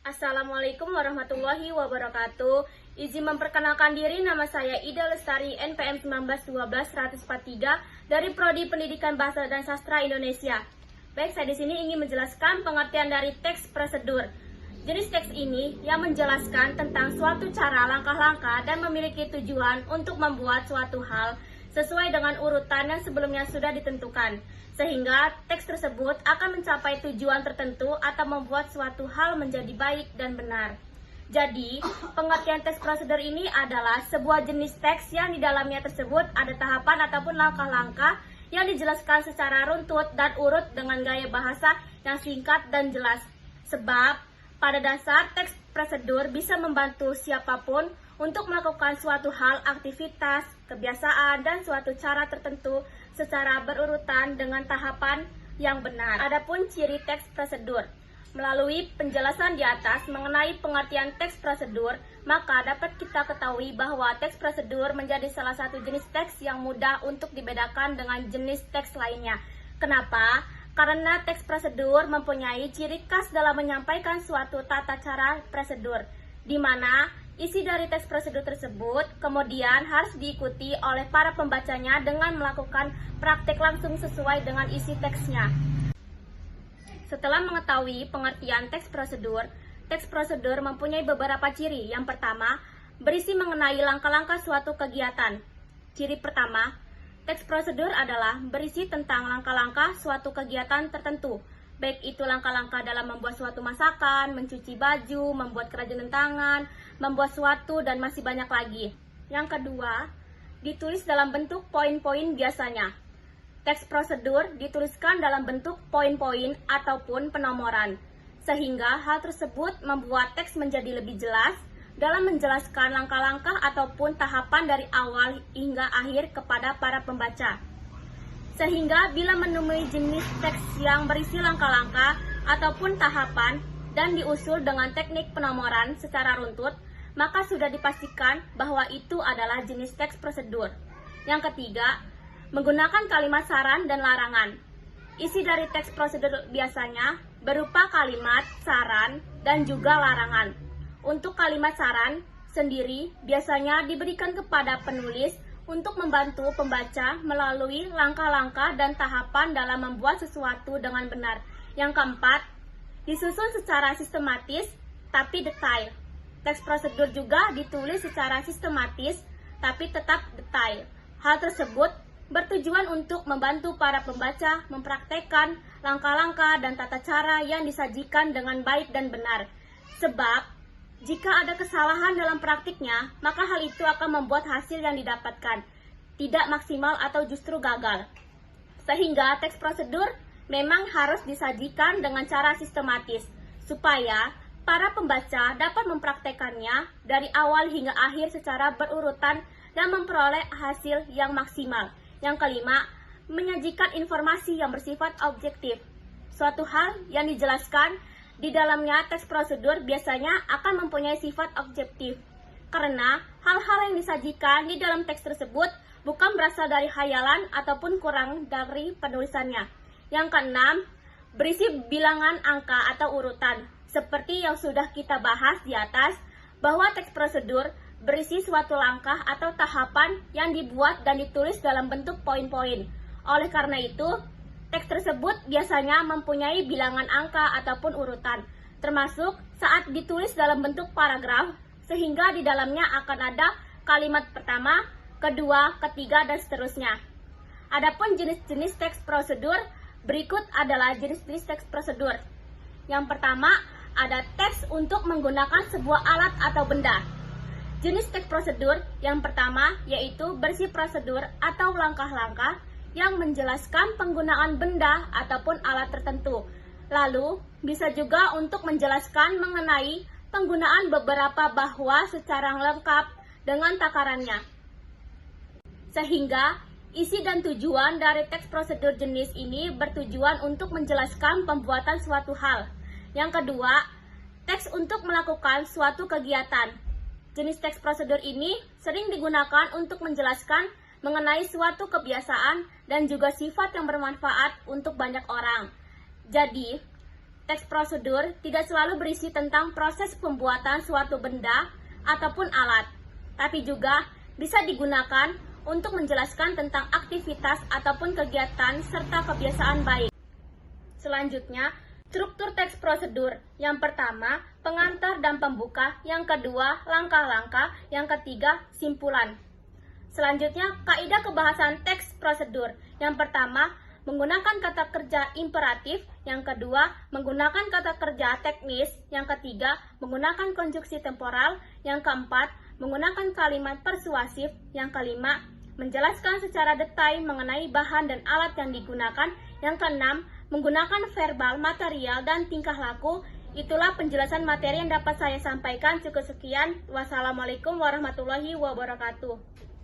Assalamualaikum warahmatullahi wabarakatuh. Izin memperkenalkan diri, nama saya Ida Lestari, NPM 1912-143 dari Prodi Pendidikan Bahasa dan Sastra Indonesia. Baik, saya di sini ingin menjelaskan pengertian dari teks prosedur. Jenis teks ini yang menjelaskan tentang suatu cara, langkah-langkah, dan memiliki tujuan untuk membuat suatu hal sesuai dengan urutan yang sebelumnya sudah ditentukan, sehingga teks tersebut akan mencapai tujuan tertentu atau membuat suatu hal menjadi baik dan benar. Jadi, pengertian teks prosedur ini adalah sebuah jenis teks yang di dalamnya tersebut ada tahapan ataupun langkah-langkah yang dijelaskan secara runtut dan urut dengan gaya bahasa yang singkat dan jelas. Sebab, pada dasar teks prosedur bisa membantu siapapun untuk melakukan suatu hal, aktivitas, kebiasaan, dan suatu cara tertentu secara berurutan dengan tahapan yang benar. Adapun ciri teks prosedur. Melalui penjelasan di atas mengenai pengertian teks prosedur, maka dapat kita ketahui bahwa teks prosedur menjadi salah satu jenis teks yang mudah untuk dibedakan dengan jenis teks lainnya. Kenapa? Karena teks prosedur mempunyai ciri khas dalam menyampaikan suatu tata cara prosedur, di mana isi dari teks prosedur tersebut kemudian harus diikuti oleh para pembacanya dengan melakukan praktek langsung sesuai dengan isi teksnya. Setelah mengetahui pengertian teks prosedur mempunyai beberapa ciri. Yang pertama, berisi mengenai langkah-langkah suatu kegiatan. Ciri pertama, teks prosedur adalah berisi tentang langkah-langkah suatu kegiatan tertentu, baik itu langkah-langkah dalam membuat suatu masakan, mencuci baju, membuat kerajinan tangan, membuat suatu, dan masih banyak lagi. Yang kedua, ditulis dalam bentuk poin-poin biasanya. Teks prosedur dituliskan dalam bentuk poin-poin ataupun penomoran, sehingga hal tersebut membuat teks menjadi lebih jelas dalam menjelaskan langkah-langkah ataupun tahapan dari awal hingga akhir kepada para pembaca. Sehingga bila menemui jenis teks yang berisi langkah-langkah ataupun tahapan dan diusul dengan teknik penomoran secara runtut, maka sudah dipastikan bahwa itu adalah jenis teks prosedur. Yang ketiga, menggunakan kalimat saran dan larangan. Isi dari teks prosedur biasanya berupa kalimat saran dan juga larangan. Untuk kalimat saran sendiri biasanya diberikan kepada penulis untuk membantu pembaca melalui langkah-langkah dan tahapan dalam membuat sesuatu dengan benar. Yang keempat, disusun secara sistematis tapi detail. Teks prosedur juga ditulis secara sistematis tapi tetap detail. Hal tersebut bertujuan untuk membantu para pembaca mempraktekkan langkah-langkah dan tata cara yang disajikan dengan baik dan benar. Sebab, jika ada kesalahan dalam praktiknya, maka hal itu akan membuat hasil yang didapatkan tidak maksimal atau justru gagal. Sehingga teks prosedur memang harus disajikan dengan cara sistematis, supaya para pembaca dapat mempraktekannya dari awal hingga akhir secara berurutan dan memperoleh hasil yang maksimal. Yang kelima, menyajikan informasi yang bersifat objektif. Suatu hal yang dijelaskan di dalamnya teks prosedur biasanya akan mempunyai sifat objektif, karena hal-hal yang disajikan di dalam teks tersebut bukan berasal dari khayalan ataupun kurang dari penulisannya. Yang keenam, berisi bilangan angka atau urutan. Seperti yang sudah kita bahas di atas, bahwa teks prosedur berisi suatu langkah atau tahapan yang dibuat dan ditulis dalam bentuk poin-poin. Oleh karena itu, teks tersebut biasanya mempunyai bilangan angka ataupun urutan, termasuk saat ditulis dalam bentuk paragraf, sehingga di dalamnya akan ada kalimat pertama, kedua, ketiga, dan seterusnya. Adapun jenis-jenis teks prosedur, berikut adalah jenis-jenis teks prosedur. Yang pertama, ada teks untuk menggunakan sebuah alat atau benda. Jenis teks prosedur yang pertama yaitu berisi prosedur atau langkah-langkah yang menjelaskan penggunaan benda ataupun alat tertentu. Lalu, bisa juga untuk menjelaskan mengenai penggunaan beberapa bahwa secara lengkap dengan takarannya. Sehingga, isi dan tujuan dari teks prosedur jenis ini bertujuan untuk menjelaskan pembuatan suatu hal. Yang kedua, teks untuk melakukan suatu kegiatan. Jenis teks prosedur ini sering digunakan untuk menjelaskan mengenai suatu kebiasaan dan juga sifat yang bermanfaat untuk banyak orang. Jadi, teks prosedur tidak selalu berisi tentang proses pembuatan suatu benda ataupun alat, tapi juga bisa digunakan untuk menjelaskan tentang aktivitas ataupun kegiatan serta kebiasaan baik. Selanjutnya, struktur teks prosedur. Yang pertama, pengantar dan pembuka. Yang kedua, langkah-langkah. Yang ketiga, simpulan. Selanjutnya, kaidah kebahasan teks prosedur. Yang pertama, menggunakan kata kerja imperatif. Yang kedua, menggunakan kata kerja teknis. Yang ketiga, menggunakan konstruksi temporal. Yang keempat, menggunakan kalimat persuasif. Yang kelima, menjelaskan secara detail mengenai bahan dan alat yang digunakan. Yang keenam, menggunakan verbal, material, dan tingkah laku. Itulah penjelasan materi yang dapat saya sampaikan. Cukup sekian. Wassalamualaikum warahmatullahi wabarakatuh.